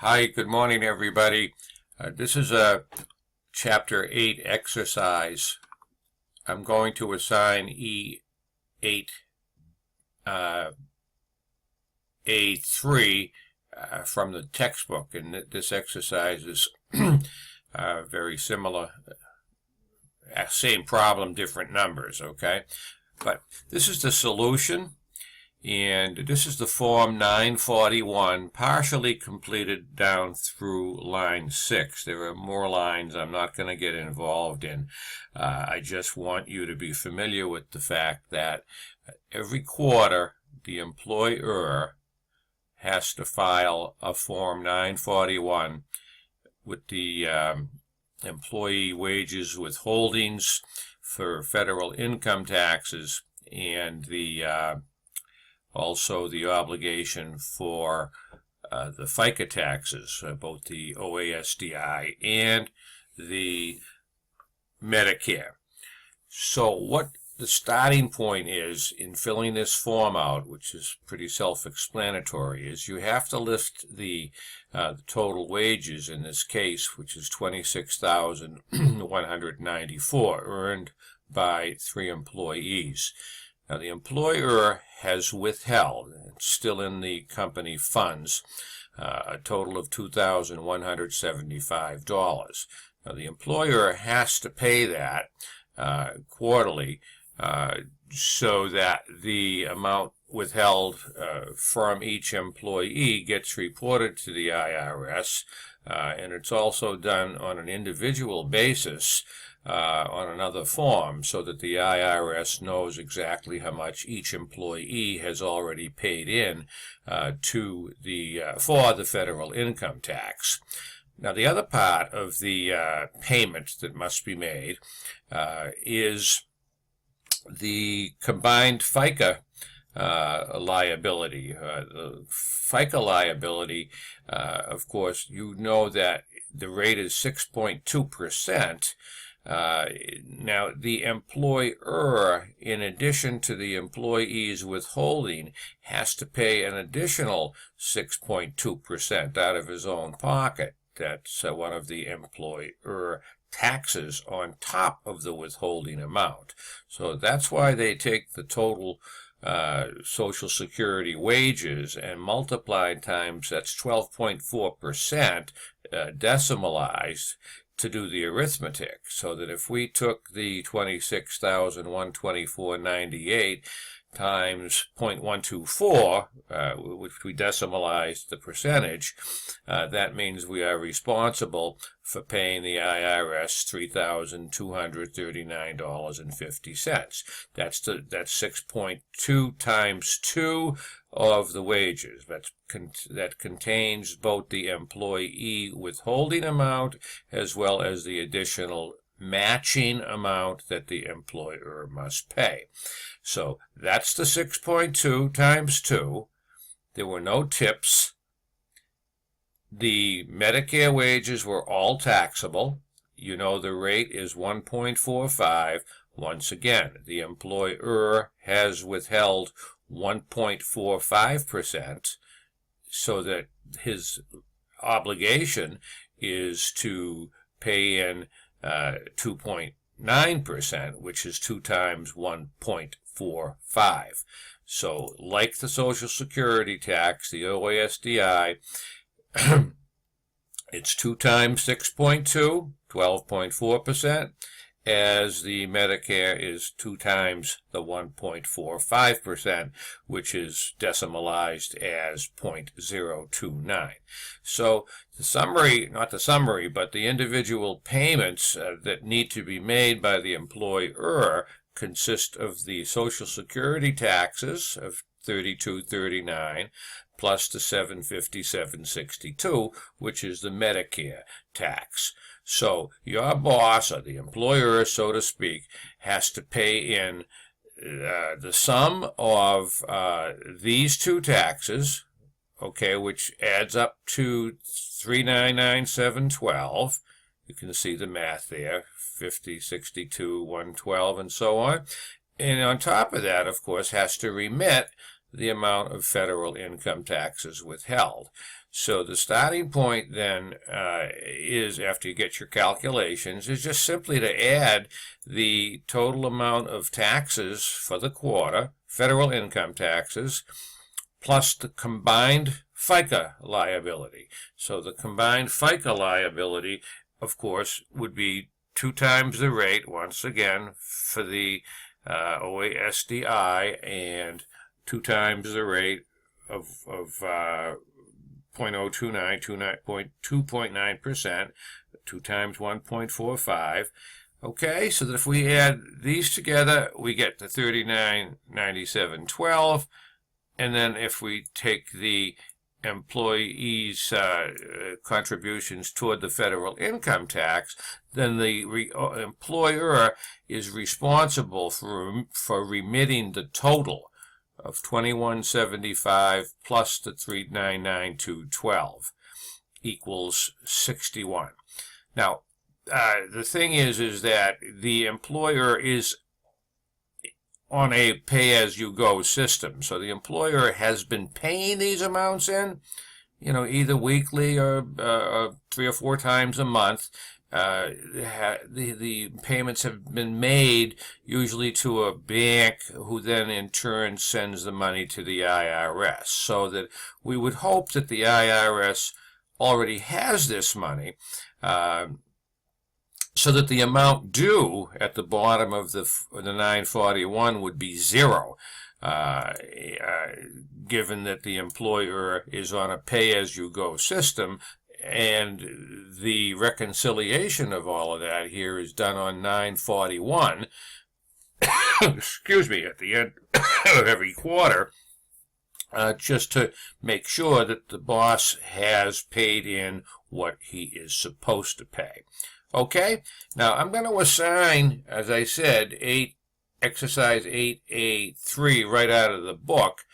Hi, good morning, everybody. This is a Chapter 8 exercise. I'm going to assign E8 A3 from the textbook, and this exercise is very similar. Same problem, different numbers, okay? But this is the solution. And this is the form 941, partially completed down through line 6. There are more lines I'm not going to get involved in. I just want you to be familiar with the fact that every quarter the employer has to file a form 941 with the employee wages withholdings for federal income taxes and also the obligation for the FICA taxes, both the OASDI and the Medicare. So what the starting point is in filling this form out, which is pretty self-explanatory, is you have to list the total wages in this case, which is $26,194 earned by 3 employees. Now, the employer has withheld, it's still in the company funds, a total of $2,175. Now, the employer has to pay that quarterly so that the amount withheld from each employee gets reported to the IRS, and it's also done on an individual basis on another form so that the IRS knows exactly how much each employee has already paid in for the federal income tax. Now, the other part of the payment that must be made is the combined FICA liability. The FICA liability, of course, you know that the rate is 6.2%. Now, the employer, in addition to the employee's withholding, has to pay an additional 6.2% out of his own pocket. That's one of the employer taxes on top of the withholding amount. So that's why they take the total Social Security wages and multiply times, that's 12.4% decimalized, to do the arithmetic, so that if we took the 26,124.98 times 0.124, which we decimalized the percentage, that means we are responsible for paying the IRS $3,239.50. That's 6.2 times 2 of the wages. That contains both the employee withholding amount as well as the additional matching amount that the employer must pay. So that's the 6.2 times 2. There were no tips. The Medicare wages were all taxable. You know the rate is 1.45. Once again, the employer has withheld 1.45%, so that his obligation is to pay in 2.9%, which is 2 times 1.45. So, like the Social Security tax, the OASDI, it's 2 times 6.2, 12.4%, as the Medicare is 2 times the 1.45%, which is decimalized as 0.029. So the summary, not the summary, but the individual payments that need to be made by the employer consist of the Social Security taxes of $32.39 plus the $757.62, which is the Medicare tax. So your boss, or the employer, so to speak, has to pay in the sum of these two taxes, okay, which adds up to $3,997.12. You can see the math there, 50, 62, 112, and so on. And on top of that, of course, has to remit the amount of federal income taxes withheld. So the starting point then is, after you get your calculations, is just simply to add the total amount of taxes for the quarter, federal income taxes, plus the combined FICA liability. So the combined FICA liability, of course, would be 2 times the rate, once again, for the OASDI, and 2 times the rate of 2.9%, 2 times 1.45. Okay, so that if we add these together, we get the 3997.12, and then if we take the employees' contributions toward the federal income tax, then the employer is responsible for remitting the total of 2175 plus the 3992.12 equals 61. Now, the thing is that the employer is on a pay-as-you-go system. So the employer has been paying these amounts in, either weekly or 3 or 4 times a month. The payments have been made usually to a bank, who then in turn sends the money to the IRS. So that we would hope that the IRS already has this money, so that the amount due at the bottom of the 941 would be 0, given that the employer is on a pay-as-you-go system. And the reconciliation of all of that here is done on 941, excuse me, at the end of every quarter, just to make sure that the boss has paid in what he is supposed to pay. Okay, now I'm going to assign, as I said, exercise 8A3 right out of the book,